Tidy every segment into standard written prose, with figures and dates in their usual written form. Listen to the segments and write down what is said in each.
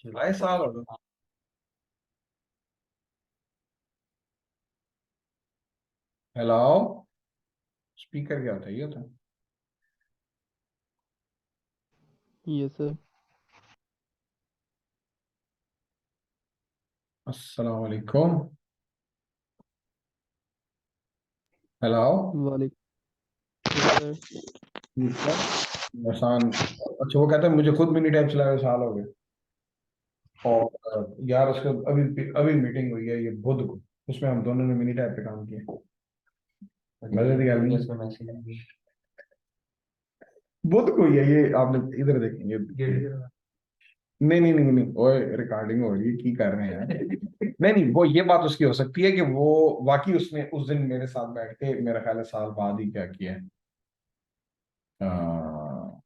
जुलाई साल हो गया। हेलो। स्पीकर क्या होता है? ये होता है। Yes sir. अस्सलाम वालेकुम। हेलो। वालेकुम सर। ठीक है। एहसान। अच्छा, वो कहते हैं मुझे खुद मिनी टैब चलाए हुए साल हो गए। और यार उसके अभी अभी मीटिंग हुई है ये बुध को। उसमें हम दोनों ने मिनी टैब पे काम किया। मजे की गल नहीं। बुध को ही है ये, आपने इधर देखेंगे। नहीं नहीं नहीं नहीं, वो रिकॉर्डिंग हो रही है, की कर रहे हैं यार। नहीं नहीं, वो ये बात उसकी हो सकती है कि वो वाकई उसने उस दिन मेरे साथ बैठ के मेरा ख्याल है साल बाद ही क्या किया है। हाँ,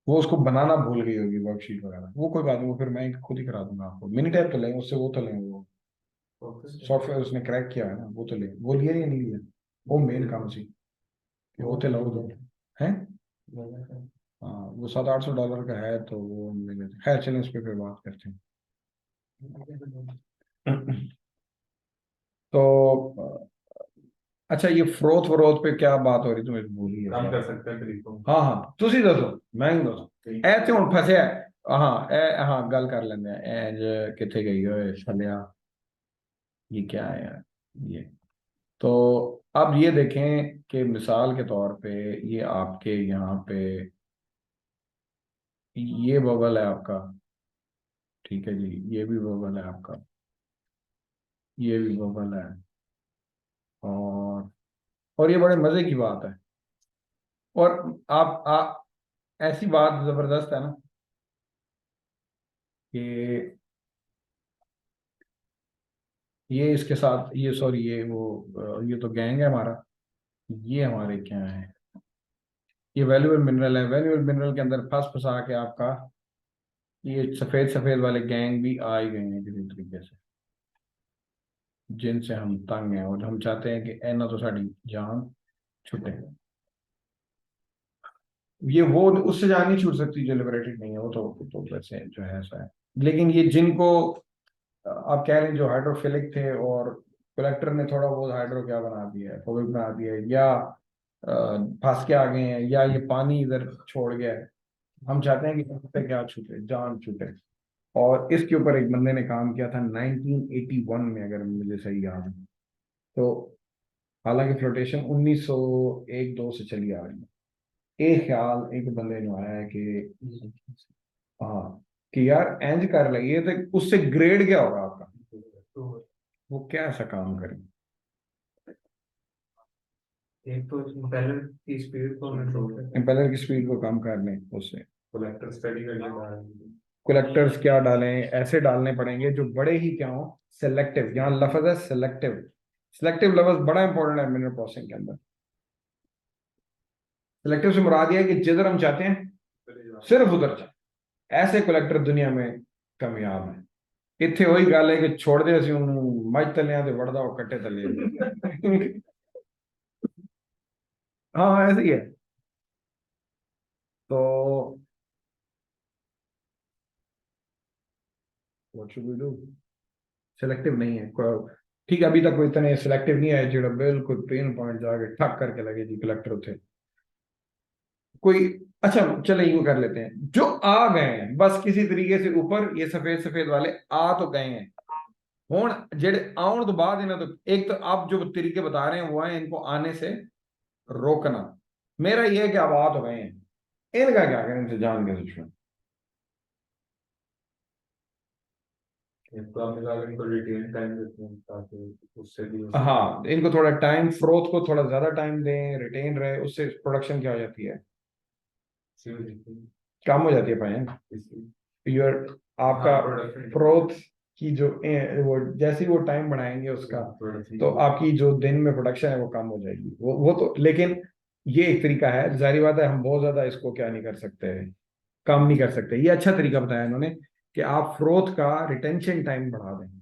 वो उसको बनाना भूल गई होगी वर्कशीट वगैरह। वो कोई बात नहीं, वो फिर मैं खुद ही करा दूंगा आपको। मिनी टैप तो लेंगे उससे, वो तो लेंगे। वो सॉफ्टवेयर उसने क्रैक किया है ना, वो तो लेंगे। वो लिया या नहीं लिया? वो मेन काम सी कि वो तो लो दो है। हाँ, वो $700-800 का है तो वो ले लेते हैं। खैर चलें, इस पे फिर बात करते हैं। तो अच्छा, ये फ्रोथ व्रोथ पे क्या बात हो रही तुम्हें भूल ही काम है? कर सकते हैं तरीकों। हाँ हाँ, तुसी दसो। मैं ही दसो। ए ते हुन फसया है। हाँ हाँ, गल कर लेंगे। ए किथे गई हो सलिया? ये क्या है यार? ये तो अब ये देखें कि मिसाल के तौर पे ये आपके यहाँ पे ये बबल है आपका। ठीक है जी, ये भी बबल है आपका। ये भी बबल है। और ये बड़े मजे की बात है। और आप ऐसी बात जबरदस्त है ना कि ये इसके साथ ये सॉरी ये वो ये तो गैंग है हमारा। ये हमारे क्या है? ये वैल्यूएबल मिनरल है। वैल्यूएबल मिनरल के अंदर फंस फंसा के आपका ये सफेद सफेद वाले गैंग भी आ ही गए हैं किसी तरीके से, जिनसे हम तंग हैं और हम चाहते हैं कि ऐना तो साड़ी जान छुटे। ये वो उससे जान नहीं छूट सकती जो लिबरेटेड नहीं है। वो तो वैसे जो है ऐसा है। लेकिन ये जिनको आप कह रहे हैं जो हाइड्रोफिलिक थे और कलेक्टर ने थोड़ा बहुत हाइड्रो क्या बना दिया है, फोबिक बना दिया है, या फंस के आ गए हैं, या ये पानी इधर छोड़ गया है। हम चाहते हैं कि इन पे क्या छूटे, जान छूटे। और इसके ऊपर एक बंदे ने काम किया था 1981 में, अगर मुझे सही याद है तो। हालांकि फ्लोटेशन 1901-2 से चली आ रही है। एक ख्याल एक बंदे ने आया है कि हाँ, कि यार एंज कर लगी तो उससे ग्रेड क्या होगा आपका? वो क्या ऐसा काम करे? एक तो इम्पेलर की स्पीड को कंट्रोल करता है। इम्पेलर की स्पीड को कम कर लें उससे। कलेक्टर स्टडी करके बाहर कलेक्टर्स क्या डालें? ऐसे डालने पड़ेंगे जो बड़े ही क्या हो, सेलेक्टिव। यहाँ लफ्ज है सेलेक्टिव। सेलेक्टिव लफ्ज बड़ा इंपॉर्टेंट है मिनरल प्रोसेसिंग के अंदर। सेलेक्टिव से मुराद ये है कि जिधर हम चाहते हैं सिर्फ उधर जाए। ऐसे कलेक्टर दुनिया में कामयाब हैं। इत्थे वही गल है कि छोड़ दे ਅਸੀਂ ਉਹਨੂੰ ਮੱਝ ਤਲਿਆਂ ਤੇ ਵੜਦਾ ਉਹ ਕੱਟੇ ਤਲੇ। हाँ ऐसे ही है। तो what should we do? Selective नहीं है ठीक है, अभी तक कोई इतने सिलेक्टिव नहीं है जो बिल्कुल पिन पॉइंट जाके ठक करके लगे जी कलेक्टर थे कोई। अच्छा चले यूं कर लेते हैं, जो आ गए हैं बस किसी तरीके से ऊपर, ये सफेद सफेद वाले आ तो गए हैं। हुन जेड़े आउन तो बाद इन्हें तो एक तो आप जो तरीके बता रहे हैं वो है इनको आने से रोकना। मेरा ये है कि आप आ तो गए हैं, इनका क्या करें? इनसे जान के दुश्मन। एक तो आप निकाल इनको रिटेन टाइम देते हैं ताकि उससे भी हो सके। हाँ, इनको थोड़ा टाइम, फ्रोथ को थोड़ा ज्यादा टाइम दें, रिटेन रहे, उससे प्रोडक्शन क्या हो जाती है, कम हो जाती है भाई। योर आपका हाँ प्रोडक्शन फ्रोथ की जो वो जैसे ही वो टाइम बढ़ाएंगे उसका, तो आपकी जो दिन में प्रोडक्शन है वो कम हो जाएगी। वो तो लेकिन ये एक तरीका है। जाहिर बात है हम बहुत ज्यादा इसको क्या नहीं कर सकते, कम नहीं कर सकते। ये अच्छा तरीका बताया इन्होंने कि आप फ्रोथ का रिटेंशन टाइम बढ़ा दें।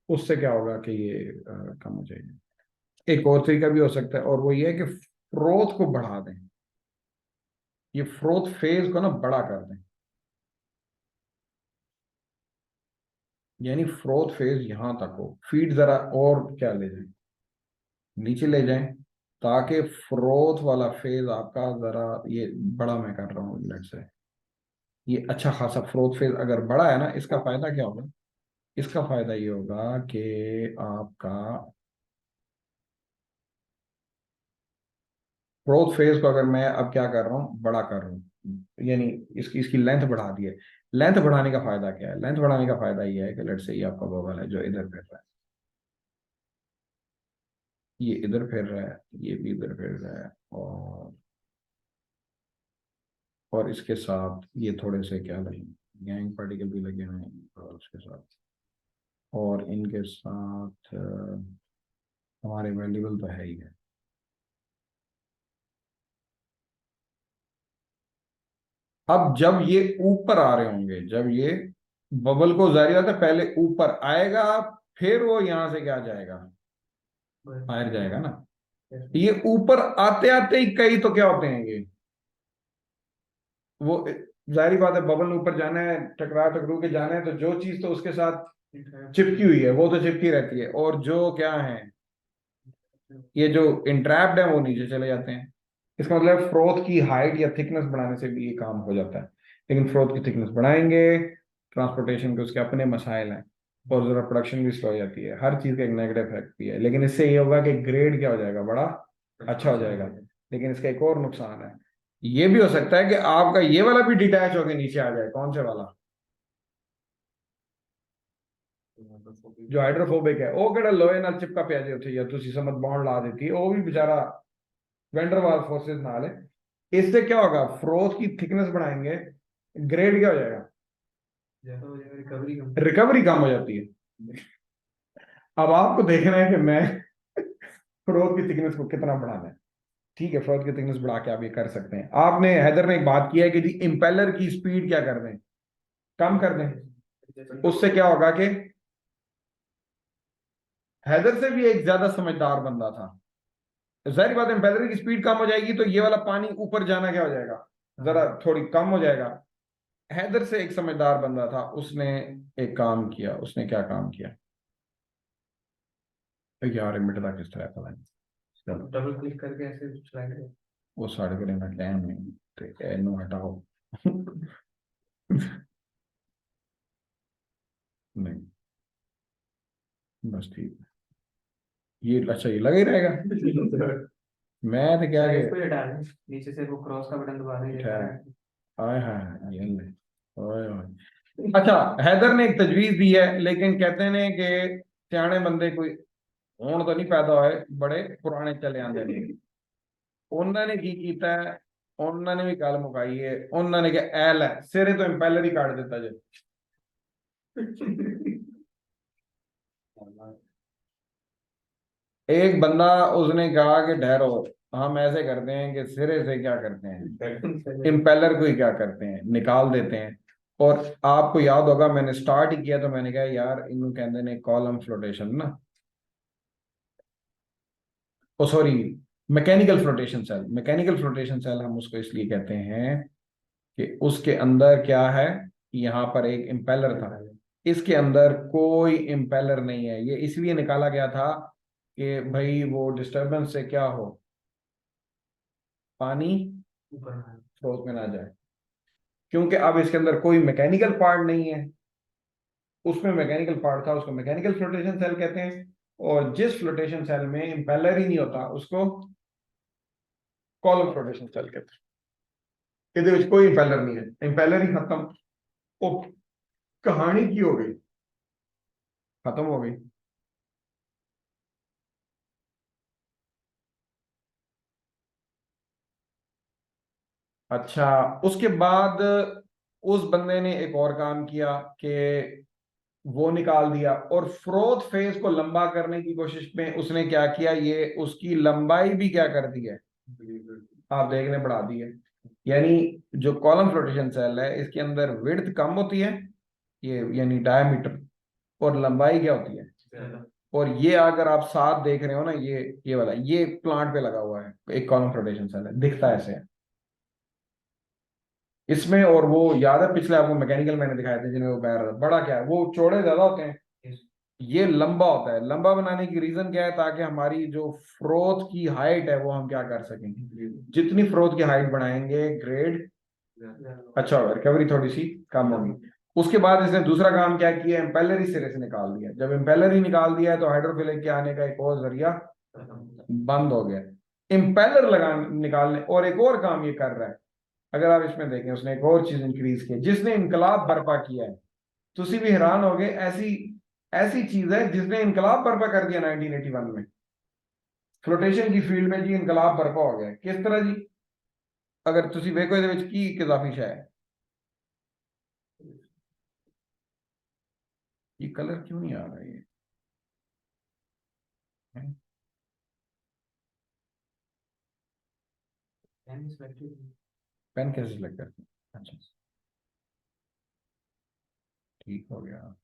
उससे क्या होगा कि ये कम हो जाएगी। एक और तरीका भी हो सकता है और वो ये है कि फ्रोथ को बढ़ा दें। ये फ्रोथ फेज को ना बड़ा कर दें। यानी फ्रोथ फेज यहां तक हो, फीड जरा और क्या ले जाए, नीचे ले जाएं, ताकि फ्रोथ वाला फेज आपका जरा ये बड़ा, मैं कर रहा हूँ लेट से, ये अच्छा खासा फ्रोथ फेज अगर बड़ा है ना, इसका फायदा क्या होगा, इसका फायदा ये होगा कि आपका ग्रोथ फेज को अगर मैं अब क्या कर रहा हूँ, बड़ा कर रहा हूँ, यानी इसकी इसकी लेंथ बढ़ा दी है। लेंथ बढ़ाने का फायदा क्या है, लेंथ बढ़ाने का फायदा ये है कि लेट्स से ये आपका बबल है जो इधर फिर रहा है, ये इधर फिर रहा है, ये भी इधर फिर रहा है, और इसके साथ ये थोड़े से क्या लगे, गैंग पार्टिकल भी लगे हुए हैं और उसके साथ, और इनके साथ हमारे वैल्यूबल तो है ही है। अब जब ये ऊपर आ रहे होंगे, जब ये बबल को, जारी बात है पहले ऊपर आएगा, फिर वो यहां से क्या जाएगा, बाहर जाएगा ना। ये ऊपर आते आते ही कई तो क्या होते हैं, ये वो जाहिर बात है बबल ऊपर जाना है, टकरा टकरू के जाना है, तो जो चीज तो उसके साथ चिपकी हुई है वो तो चिपकी रहती है, और जो क्या है, ये जो इंट्रैप्ड है वो नीचे चले जाते हैं। इसका मतलब फ्रोथ की हाइट या थिकनेस बढ़ाने से भी ये काम हो जाता है, लेकिन फ्रोथ की थिकनेस बढ़ाएंगे, ट्रांसपोर्टेशन के उसके अपने मसाइल हैं, और जरा प्रोडक्शन भी स्लो हो जाती है, हर चीज का एक नेगेटिव इफेक्ट भी है, लेकिन इससे ये होगा कि ग्रेड क्या हो जाएगा, बड़ा अच्छा हो जाएगा। लेकिन इसका एक और नुकसान है, ये भी हो सकता है कि आपका ये वाला भी डिटैच होकर नीचे आ जाए, कौन से वाला, जो हाइड्रोफोबिक है, वो केड़ा लोहे नाल चिपका पिया जे ਉੱਥੇ, या ਤੁਸੀਂ समझ बॉन्ड ला देती है, वो भी बेचारा वेंडरवाल फोर्सेस नाल है। इससे क्या होगा, फ्रोथ की थिकनेस बढ़ाएंगे, ग्रेड क्या हो जाएगा, रिकवरी कम हो जाती है। अब आपको देखना है कि मैं फ्रोथ की थिकनेस को कितना बढ़ाना है। ठीक है, फ्रोथ की थिकनेस बढ़ा के आप ये कर सकते हैं। आपने, हैदर ने एक बात की है कि जी इंपेलर की स्पीड क्या कर दें, कम कर दें। उससे क्या होगा कि हैदर से भी एक ज्यादा समझदार बंदा था, जाहिर बात है इंपेलर की स्पीड कम हो जाएगी तो ये वाला पानी ऊपर जाना क्या हो जाएगा, जरा थोड़ी कम हो जाएगा। हैदर से एक समझदार बंदा था, उसने एक काम किया, उसने क्या काम किया यार, मिटता किस तरह पता नहीं, चलो डबल क्लिक करके ऐसे चलाएंगे। वो साढ़े करे ना टाइम नहीं, तो एनू हटाओ नहीं, बस ठीक है, ये अच्छा, ये लगा ही रहेगा। मैं तो क्या साइज पे हटा दें, नीचे से वो क्रॉस का बटन दबा दें, क्या, आए हाय ये ले, ओए ओए। अच्छा, हैदर ने एक तजवीज दी है, लेकिन कहते हैं कि सियाने बंदे कोई ਹੁਣ तो नहीं पैदा होए, बड़े पुराने चले आंदे ने। उन्होंने की कीता है, उन्होंने भी गल मुकाई है, उन्होंने क्या एल है सिरे तो इंपेलर ही काट देता जे। एक बंदा, उसने कहा कि ठहरो, हम ऐसे करते हैं कि सिरे से क्या करते हैं, इंपेलर को ही क्या करते हैं, निकाल देते हैं। और आपको याद होगा मैंने स्टार्ट ही किया तो मैंने कहा यार इन्हों कहते ने कॉलम फ्लोटेशन ना, oh sorry, mechanical flotation cell. Mechanical flotation cell हम उसको इसलिए कहते हैं कि उसके अंदर क्या है, यहाँ पर एक इम्पेलर था, इसके अंदर कोई इम्पेलर नहीं है। ये इसलिए निकाला गया था कि भाई वो डिस्टरबेंस से क्या हो, पानी स्रोत में ना जाए, क्योंकि अब इसके अंदर कोई मैकेनिकल पार्ट नहीं है। उसमें मैकेनिकल पार्ट था, उसको मैकेनिकल फ्लोटेशन सेल कहते हैं। और जिस फ्लोटेशन सेल में इम्पेलर ही नहीं होता उसको कॉलम फ्लोटेशन सेल कहते हैं। ਇਹਦੇ ਵਿੱਚ कोई इंपेलर नहीं है, इंपेलर ही खत्म, वो कहानी की हो गई, खत्म हो गई। अच्छा, उसके बाद उस बंदे ने एक और काम किया कि वो निकाल दिया, और फ्रोथ फेज को लंबा करने की कोशिश में उसने क्या किया, ये उसकी लंबाई भी क्या कर दी है, आप देखने बढ़ा दी है। यानी जो कॉलम फ्लोटेशन सेल है इसके अंदर विड्थ कम होती है, ये यानी डायमीटर, और लंबाई क्या होती है। और ये अगर आप साथ देख रहे हो ना, ये वाला ये प्लांट पे लगा हुआ है, एक कॉलम फ्लोटेशन सेल है, दिखता है ऐसे, इसमें। और वो याद है पिछले आपको मैकेनिकल मैंने दिखाए थे जिनमें वो बह रहा था, बड़ा क्या है, वो चौड़े ज्यादा होते हैं, ये लंबा होता है। लंबा बनाने की रीजन क्या है, ताकि हमारी जो फ्रोथ की हाइट है वो हम क्या कर सकें, जितनी फ्रोथ की हाइट बढ़ाएंगे ग्रेड अच्छा होगा, रिकवरी थोड़ी सी कम होगी। उसके बाद इसने दूसरा काम क्या किया, इम्पेलर ही सिरे से निकाल दिया। जब इम्पेलर ही निकाल दिया है तो हाइड्रोफिलिक के आने का एक और जरिया बंद हो गया। इम्पेलर लगा निकालने और एक और काम ये कर रहा है, अगर आप इसमें देखें उसने एक और चीज इंक्रीज की, जिसने इनकलाब बर्पा किया है। तुसी भी हैरान हो गए, ऐसी ऐसी चीज है जिसने इनकलाब बर्पा कर दिया 1981 में, फ्लोटेशन की फील्ड में जी इनकलाब बर्पा हो गया। किस तरह जी, अगर तुसी वेखो ਇਹਦੇ ਵਿੱਚ ਕੀ इजाफी है, ये कलर क्यों नहीं आ रहा है ये हैं? पेन कैसे सिलेक्ट करते हैं, अच्छा ठीक हो गया।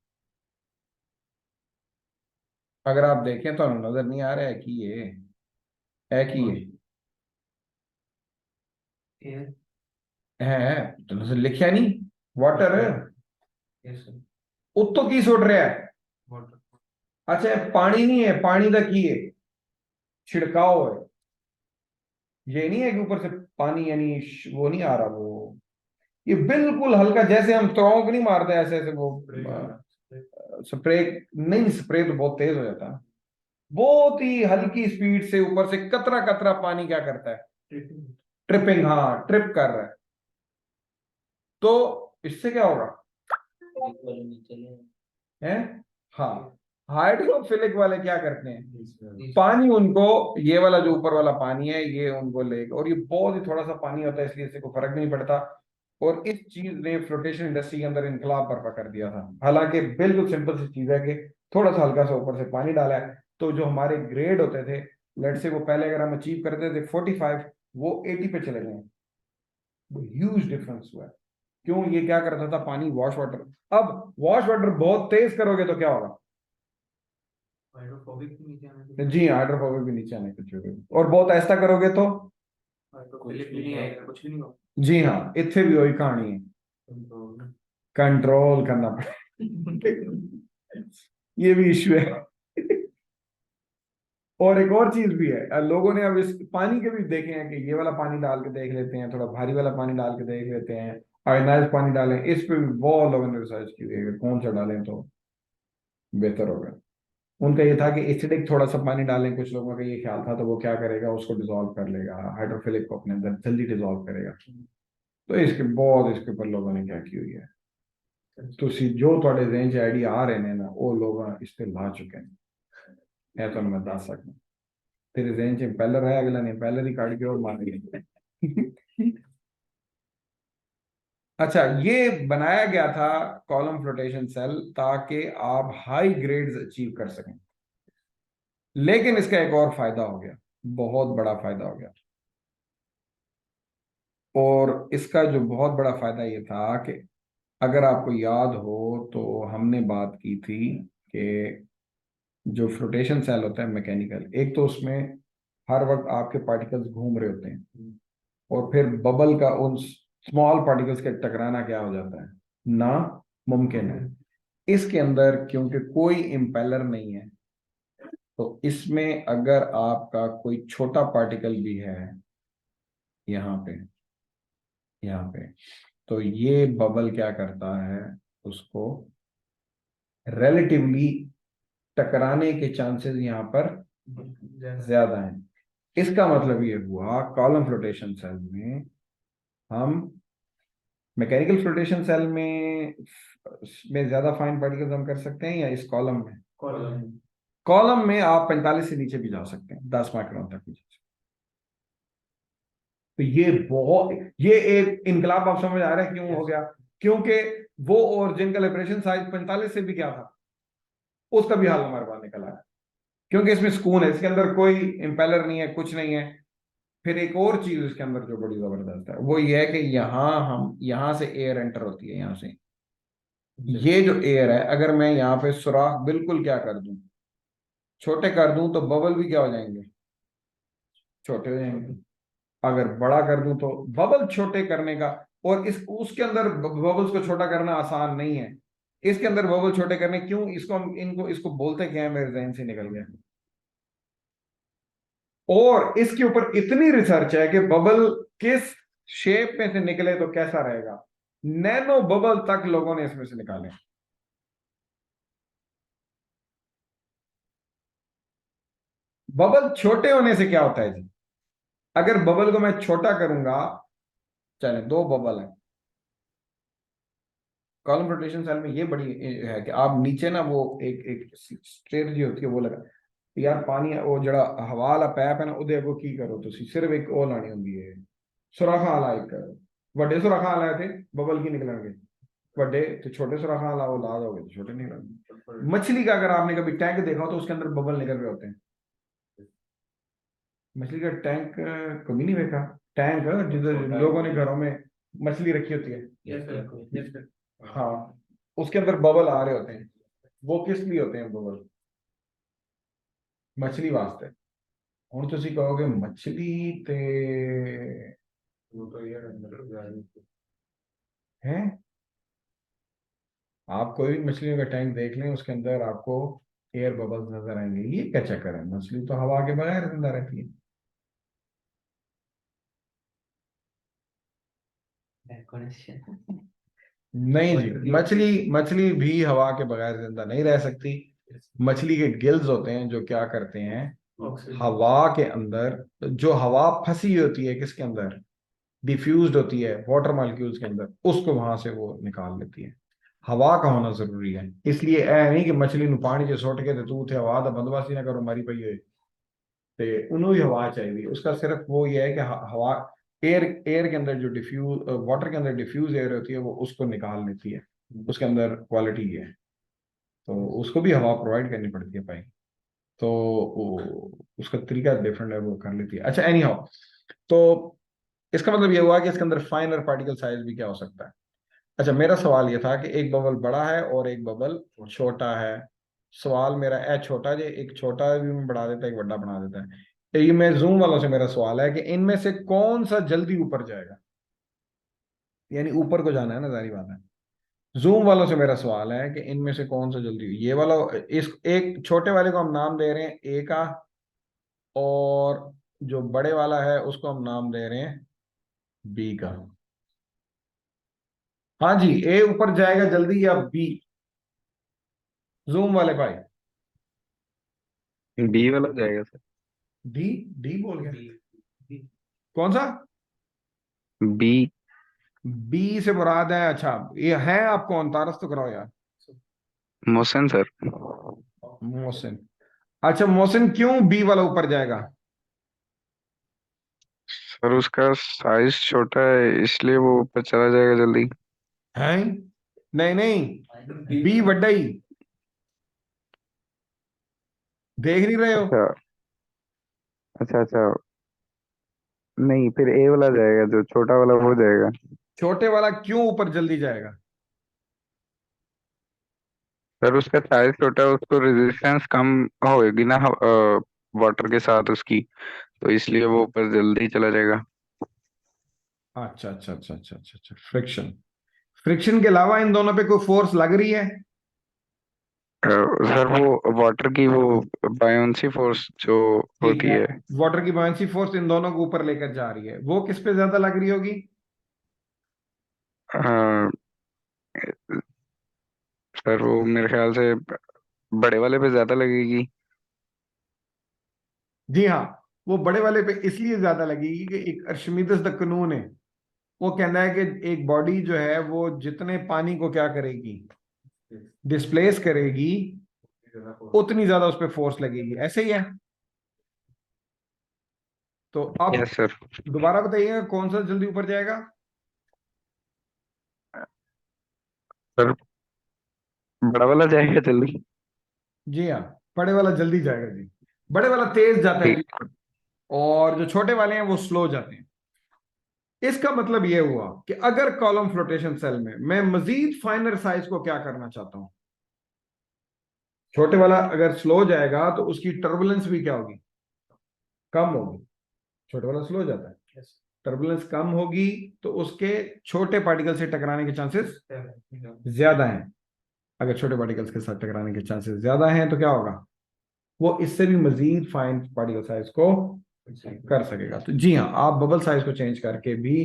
अगर आप देखें तो नजर नहीं आ रहा है कि ये है कि ये है तो नजर लिखा नहीं वाटर उत्तो की सुट रहा है। अच्छा ये पानी नहीं है, पानी का की है छिड़काव है, ये नहीं है कि ऊपर से पानी यानी वो नहीं आ रहा वो, ये बिल्कुल हल्का, जैसे हम तौक नहीं मारते ऐसे ऐसे वो स्प्रे, नहीं स्प्रे तो बहुत तेज हो जाता है, बहुत ही हल्की स्पीड से ऊपर से कतरा कतरा पानी क्या करता है, ट्रिपिंग, हाँ ट्रिप कर रहा है। तो इससे क्या होगा है, हाँ हाइड्रोफिलिक वाले क्या करते हैं, पानी उनको ये वाला जो ऊपर वाला पानी है ये उनको लेगा, और ये बहुत ही थोड़ा सा पानी होता है इसलिए इससे कोई फर्क नहीं पड़ता। और इस चीज ने फ्लोटेशन इंडस्ट्री के अंदर इनकलाब बर्पा कर दिया था। हालांकि बिल्कुल सिंपल सी चीज है कि थोड़ा सा हल्का सा ऊपर से पानी डाला है, तो जो हमारे ग्रेड होते थे, लेट से वो पहले अगर हम अचीव करते थे 45, वो 80 पे चले गए। ह्यूज डिफरेंस हुआ है। क्यों, ये क्या करता था पानी वॉश वाटर, अब वॉश वाटर बहुत तेज करोगे तो क्या होगा, जी हाइड्रोफोबिक भी नीचे आने की जरूरत, और बहुत ऐसा करोगे तो जी हाँ इतने भी वही कहानी है, कंट्रोल करना पड़ेगा ये भी इश्यू है। और एक और चीज भी है, लोगों ने अब इस पानी के भी देखे हैं कि ये वाला पानी डाल के देख लेते हैं, थोड़ा भारी वाला पानी डाल के देख लेते हैं, आयनाइज पानी डालें, इस पे भी बहुत लोगों ने रिसर्च की है कि कौन सा डालें तो बेहतर होगा। उनका ये था कि एसिडिक थोड़ा सा पानी डालें, कुछ लोगों का ये ख्याल था, तो वो क्या करेगा उसको डिजोल्व कर लेगा, हाइड्रोफिलिक को अपने अंदर जल्दी डिजोल्व करेगा। तो इसके बहुत इसके ऊपर लोगों ने क्या की हुई है, तो जो थोड़े रेंज आइडिया आ रहे हैं ना वो लोग इस पे ला चुके हैं, मैं तो मैं दस सकता तेरे रेंज में पहले रहा अगला नहीं, पहले ही काट के और मार गए। अच्छा ये बनाया गया था कॉलम फ्लोटेशन सेल ताकि आप हाई ग्रेड्स अचीव कर सकें, लेकिन इसका एक और फायदा हो गया, बहुत बड़ा फायदा हो गया। और इसका जो बहुत बड़ा फायदा ये था कि अगर आपको याद हो तो हमने बात की थी कि जो फ्लोटेशन सेल होता है मैकेनिकल, एक तो उसमें हर वक्त आपके पार्टिकल्स घूम रहे होते हैं, और फिर बबल का उन स्मॉल पार्टिकल्स के टकराना क्या हो जाता है, ना मुमकिन है। इसके अंदर क्योंकि कोई इम्पेलर नहीं है, तो इसमें अगर आपका कोई छोटा पार्टिकल भी है यहाँ पे, यहाँ पे, तो ये बबल क्या करता है, उसको रिलेटिवली टकराने के चांसेस यहाँ पर ज्यादा हैं। इसका मतलब ये हुआ कॉलम फ्लोटेशन सेल में हम मैकेनिकल फ्लोटेशन सेल में ज्यादा फाइन पार्टिकल्स हम कर सकते हैं, या इस कॉलम में, कॉलम में आप 45 से नीचे भी जा सकते हैं, 10 माइक्रोन तक भी जा सकते हैं। तो ये बहुत, ये एक इनकलाब आप समझ आ रहा है क्यों हो गया, क्योंकि वो ओरिजिन का लिबरेशन साइज 45 से भी क्या था, उसका भी हाल हमारे पास निकल आया, क्योंकि इसमें सुकून है, इसके अंदर कोई इम्पेलर नहीं है, कुछ नहीं है। फिर एक और चीज इसके अंदर जो बड़ी जबरदस्त है वो ये है कि यहाँ हम यहाँ से एयर एंटर होती है, यहाँ से ये जो एयर है, अगर मैं यहाँ पे सुराख बिल्कुल क्या कर दूं, छोटे कर दूं, तो बबल भी क्या हो जाएंगे, छोटे हो जाएंगे। अगर बड़ा कर दूं तो बबल छोटे करने का, और इस उसके अंदर बबल्स को छोटा करना आसान नहीं है। इसके अंदर बबल छोटे करने क्यों, इसको हम इनको इसको बोलते क्या है, मेरे जहन से निकल गया। और इसके ऊपर इतनी रिसर्च है कि बबल किस शेप में से निकले तो कैसा रहेगा, नैनो बबल तक लोगों ने इसमें से निकाले। बबल छोटे होने से क्या होता है जी, अगर बबल को मैं छोटा करूंगा, चले दो बबल है, कॉलम रोटेशन सेल में ये बड़ी है कि आप नीचे ना वो एक स्ट्रेटजी होती है वो लगा यार, पानी वो जड़ा हवा वाला पैप है ना ਉਹਦੇ ਅੱਗੋਂ ਕੀ ਕਰੋ ਤੁਸੀਂ, ਸਿਰਫ ਇੱਕ ਉਹ ਲਾਣੀ ਹੁੰਦੀ ਹੈ ਸੁਰਾਖਾਂ ਵਾਲਾ, ਇੱਕ ਵੱਡੇ ਸੁਰਾਖਾਂ ਵਾਲਾ ਤੇ बबल की निकलेंगे बड़े, तो छोटे सुराखा वाला वो ला दोगे तो छोटे निकलेंगे। मछली का अगर आपने कभी टैंक देखा हो तो उसके अंदर बबल निकल रहे होते हैं। मछली का टैंक कभी नहीं देखा, टैंक जिधर लोगों ने घरों में मछली रखी होती है, हाँ उसके अंदर बबल आ रहे होते हैं। वो किस लिए होते हैं बबल, मछली वास्ते। ਹੁਣ ਤੁਸੀਂ कहोगे मछली ते है, आप कोई भी मछलियों का टैंक देख लें उसके अंदर आपको एयर बबल्स नजर आएंगे, ये क्या चक्कर है, मछली तो हवा के बगैर जिंदा रहती है। नहीं जी, मछली मछली भी हवा के बगैर जिंदा नहीं रह सकती। मछली के गिल्स होते हैं जो क्या करते हैं, हवा के अंदर जो हवा फंसी होती है किसके अंदर, डिफ्यूज्ड होती है वाटर मॉलिक्यूल्स के अंदर, उसको वहां से वो निकाल लेती है। हवा का होना जरूरी है, इसलिए ऐ नहीं कि मछली नु पानी च सुट के ते तू थे हवा का बंदोबस्त ही ना करो मरी पई होए ते उन्हों ही हवा चाहिए। उसका सिर्फ वो ये है कि हवा एयर एयर के अंदर जो डिफ्यूज वाटर के अंदर डिफ्यूज एयर होती है वो उसको निकाल लेती है, उसके अंदर क्वालिटी है, तो उसको भी हवा प्रोवाइड करनी पड़ती है भाई। तो उसका तरीका डिफरेंट है, वो कर लेती है। अच्छा एनी हाउ, तो इसका मतलब ये हुआ कि इसके अंदर फाइनर पार्टिकल साइज भी क्या हो सकता है। अच्छा मेरा सवाल ये था कि एक बबल बड़ा है और एक बबल छोटा है। सवाल मेरा ए छोटा जे, एक छोटा भी मैं बढ़ा देता है, एक बड़ा बना देता है। तो ये मैं जूम वालों से मेरा सवाल है कि इनमें से कौन सा जल्दी ऊपर जाएगा, यानी ऊपर को जाना है ना, जारी बात है। जूम वालों से मेरा सवाल है कि इनमें से कौन सा जल्दी, ये वाला, इस एक छोटे वाले को हम नाम दे रहे हैं ए का, और जो बड़े वाला है उसको हम नाम दे रहे हैं बी का। हाँ जी, ए ऊपर जाएगा जल्दी या बी, जूम वाले भाई। बी वाला जाएगा सर। डी, डी बोल गया, कौन सा, बी। बी से मुराद है, अच्छा ये है, आप कौन, तारस तो कराओ यार। मोहसिन सर। मोहसिन, अच्छा मोहसिन क्यों बी वाला ऊपर जाएगा। सर उसका साइज छोटा है इसलिए वो ऊपर चला जाएगा जल्दी। है नहीं नहीं, बी बड़ा ही, देख नहीं रहे हो। अच्छा अच्छा अच्छा, नहीं फिर ए वाला जाएगा, जो छोटा वाला वो जाएगा। छोटे वाला क्यों ऊपर जल्दी जाएगा। सर उसका साइज छोटा है, उसको रेजिस्टेंस कम होगी ना वाटर के साथ उसकी, तो इसलिए वो ऊपर जल्दी चला जाएगा। अच्छा अच्छा अच्छा अच्छा अच्छा अच्छा, फ्रिक्शन, फ्रिक्शन के अलावा इन दोनों पे कोई फोर्स लग रही है। सर वो वाटर की वो बायोंसी फोर्स जो ठीक होती है, है। वाटर की बायंसी फोर्स इन दोनों को ऊपर लेकर जा रही है, वो किस पे ज्यादा लग रही होगी। अ, सर वो मेरे ख्याल से बड़े वाले पे ज्यादा लगेगी। जी हाँ, वो बड़े वाले पे इसलिए ज्यादा लगेगी कि एक अर्शमीदस द कानून है, वो कहना है कि एक बॉडी जो है वो जितने पानी को क्या करेगी, डिस्प्लेस करेगी, उतनी ज्यादा उस पर फोर्स लगेगी, ऐसे ही है। तो अब यस सर। दोबारा बताइएगा कौन सा जल्दी ऊपर जाएगा। सर बड़ा वाला जाएगा जल्दी। जी हाँ, बड़े वाला जल्दी जाएगा जी, बड़े वाला तेज जाता है ठीक। जी, और जो छोटे वाले हैं वो स्लो जाते हैं। इसका मतलब यह हुआ कि अगर कॉलम फ्लोटेशन सेल में मैं मजीद फाइनर साइज को क्या करना चाहता हूं, छोटे वाला अगर स्लो जाएगा तो उसकी टर्बुलेंस भी क्या होगी, कम होगी। छोटे वाला स्लो जाता है, टर्बुलेंस कम होगी तो उसके छोटे पार्टिकल से टकराने के चांसेस ज्यादा हैं। अगर छोटे पार्टिकल्स के साथ टकराने के चांसेस ज्यादा हैं तो क्या होगा, वो इससे भी मजीद फाइन पार्टिकल साइज को कर सकेगा। तो जी हाँ, आप बबल साइज को चेंज करके भी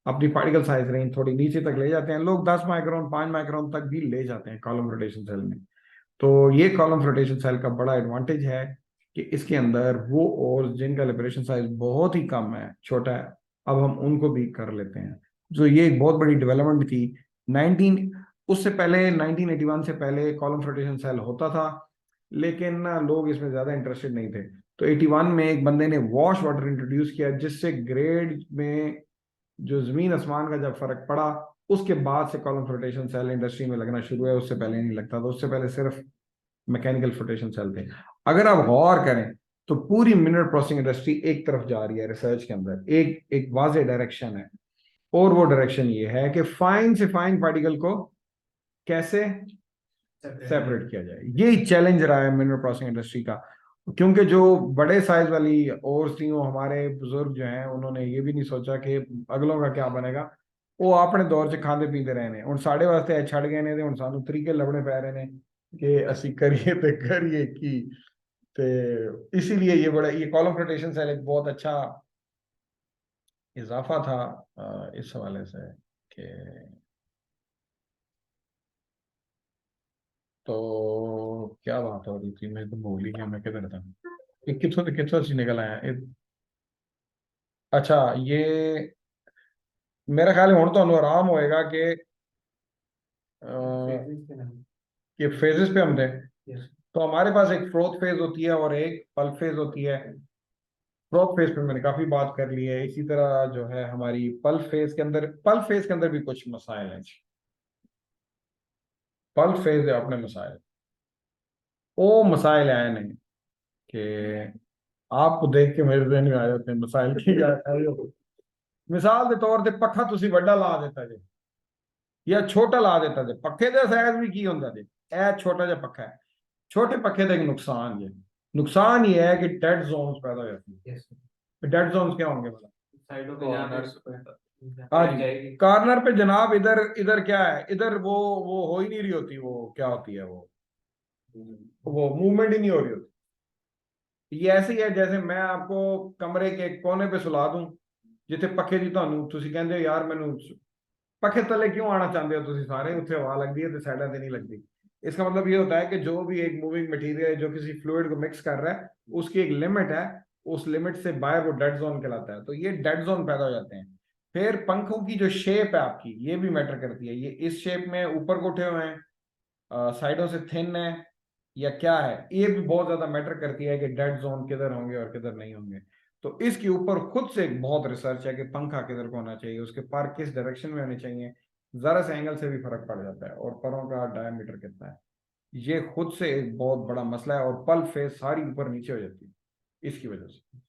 अपनी पार्टिकल साइज रेंज थोड़ी नीचे तक ले जाते हैं। लोग 10 माइक्रोन 5 माइक्रोन तक भी ले जाते हैं कॉलम फ्लोटेशन सेल में। तो ये कॉलम फ्लोटेशन सेल का बड़ा एडवांटेज है कि इसके अंदर वो और जिनका लिबरेशन साइज बहुत ही कम है, छोटा है, अब हम उनको भी कर लेते हैं। जो ये एक बहुत बड़ी डेवलपमेंट थी 19 उससे पहले 1981 से पहले कॉलम फ्लोटेशन सेल होता था, लेकिन ना लोग इसमें ज्यादा इंटरेस्टेड नहीं थे। तो 81 में एक बंदे ने वॉश वाटर इंट्रोड्यूस किया, जिससे ग्रेड में जो जमीन आसमान का जब फर्क पड़ा, उसके बाद से कॉलम फ्लोटेशन सेल इंडस्ट्री में लगना शुरू है। उससे पहले नहीं लगता था, उससे पहले सिर्फ मैकेनिकल फ्लोटेशन सेल थे। अगर आप गौर करें तो पूरी मिनरल प्रोसेसिंग इंडस्ट्री एक तरफ जा रही है रिसर्च के अंदर, एक एक वाज़ेह डायरेक्शन है, और वो डायरेक्शन ये है कि फाइन से फाइन पार्टिकल को कैसे सेपरेट किया जाए। यही चैलेंज रहा है मिनरल प्रोसेसिंग इंडस्ट्री का, क्योंकि जो बड़े साइज वाली और थी वो हमारे बुजुर्ग जो हैं उन्होंने ये भी नहीं सोचा कि अगलों का क्या बनेगा। वो अपने दौर से खाते पीते रहे ने, और साढ़े वास्ते छड़ गए ने, ਹੁਣ ਸਾਨੂੰ तरीके लभने पै रहे ने कि ਅਸੀਂ करिए तो करिए की। तो इसीलिए ये कॉलम फ्लोटेशन सेल एक बहुत अच्छा इजाफा था इस हवाले से कि, तो क्या बात हो रही थी, मैं तो भूल ही गया मैं किधर था। ये किथों से निकल आया अच्छा, ये मेरा ख्याल है हुण तो आराम होएगा कि फेजेस पे हम थे। तो हमारे पास एक फ्रोथ फेज होती है और एक पल्प फेज होती है। फ्रोथ फेज पे मैंने काफी बात कर ली है। इसी तरह जो है हमारी पल्प फेज के अंदर भी कुछ मसाइल हैं। पल्प फेज है अपने मसाइल, वो मसाइल आए नहीं कि आपको देख के मेरे जहन में आ जाते हैं मसाइल की मिसाल के तौर पर पखा तुसी वड्डा ला देता जे या छोटा ला देता जे, पखे का साइज भी की होंदा जे, ए छोटा जा पखा है। छोटे पखे का एक नुकसान जे, नुकसान ये है कि डेड जोन्स पैदा हो जाती है। डेड जोन्स क्या होंगे मतलब, साइडों पे हाँ जी, कॉर्नर पे जनाब, इधर इधर क्या है, इधर वो हो ही नहीं रही होती, वो क्या होती है वो मूवमेंट ही नहीं हो रही होती। ये ऐसे ही है जैसे मैं आपको कमरे के कोने पे सुला दूं जिथे पखे की ਤੁਹਾਨੂੰ ਤੁਸੀਂ ਕਹਿੰਦੇ ਹੋ यार मैनू पखे तले क्यों आना चाहते हो तुसी सारे, उत्थे हवा लगती है तो साइडा ते नहीं लगती। इसका मतलब ये होता है कि जो भी एक मूविंग मटेरियल जो किसी फ्लूइड को मिक्स कर रहा है उसकी एक लिमिट है, उस लिमिट से बाहर वो डेड जोन कहलाता है। तो ये डेड जोन पैदा हो जाते हैं। फिर पंखों की जो शेप है आपकी ये भी मैटर करती है। ये इस शेप में ऊपर को उठे हुए हैं, साइडों से थिन है या क्या है, ये भी बहुत ज्यादा मैटर करती है कि डेड जोन किधर होंगे और किधर नहीं होंगे। तो इसके ऊपर खुद से एक बहुत रिसर्च है कि पंखा किधर को होना चाहिए, उसके पर किस डायरेक्शन में होने चाहिए, जरा से एंगल से भी फर्क पड़ जाता है, और परों का डायमीटर कितना है, ये खुद से एक बहुत बड़ा मसला है। और पल्प फेस सारी ऊपर नीचे हो जाती है इसकी वजह से।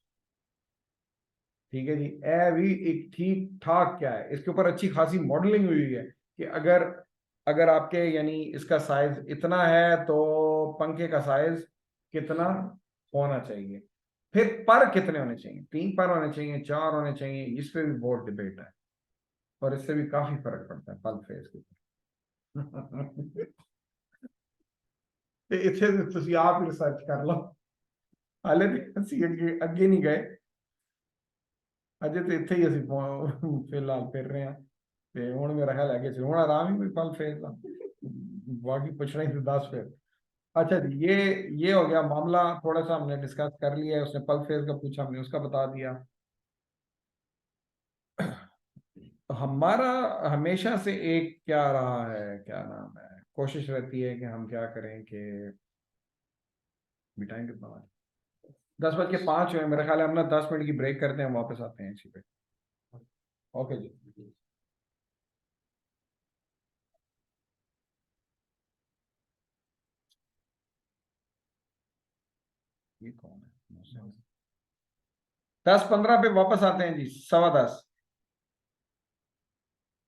ठीक है जी, ए भी एक ठीक ठाक क्या है, इसके ऊपर अच्छी खासी मॉडलिंग हुई है कि अगर अगर आपके यानी इसका साइज इतना है तो पंखे का साइज कितना होना चाहिए। फिर पर कितने होने चाहिए, 3 पर होने चाहिए, 4 होने चाहिए, इस पे भी बहुत डिबेट है, और इससे भी काफी फर्क पड़ता है पल्प फेस के ऊपर। ਤੇ ਇੱਥੇ ਤੁਸੀਂ ਆਪ ਹੀ ਰਿਸਰਚ ਕਰ ਲਓ, ਹਾਲੇ ਵੀ ਅਸੀਂ ਅੱਗੇ ਨਹੀਂ ਗਏ, ਅਜੇ ਤੇ ਇੱਥੇ ਹੀ ਅਸੀਂ ਫਿਲਹਾਲ ਫਿਰ ਰਹੇ ਹਾਂ। ਤੇ ਹੁਣ ਮੇਰਾ ਖਿਆਲ ਹੈ ਕਿ ਹੁਣ ਆਰਾਮ ਹੀ ਕੋਈ पल्प फेस ਦਾ, बाकी पूछना ही 10 फिर। अच्छा जी, ये हो गया मामला, थोड़ा सा हमने डिस्कस कर लिया है। उसने पल्प फेज का पूछा, हमने उसका बता दिया। हमारा हमेशा से एक क्या रहा है, क्या नाम है, कोशिश रहती है कि हम क्या करें कि टाइम कितना है, 10:05 हुए मेरा ख्याल है। हम ना 10 मिनट की ब्रेक करते हैं, वापस आते हैं इसी पे। ओके जी। ये कौन है, 10:15 पे वापस आते हैं जी, 10:15।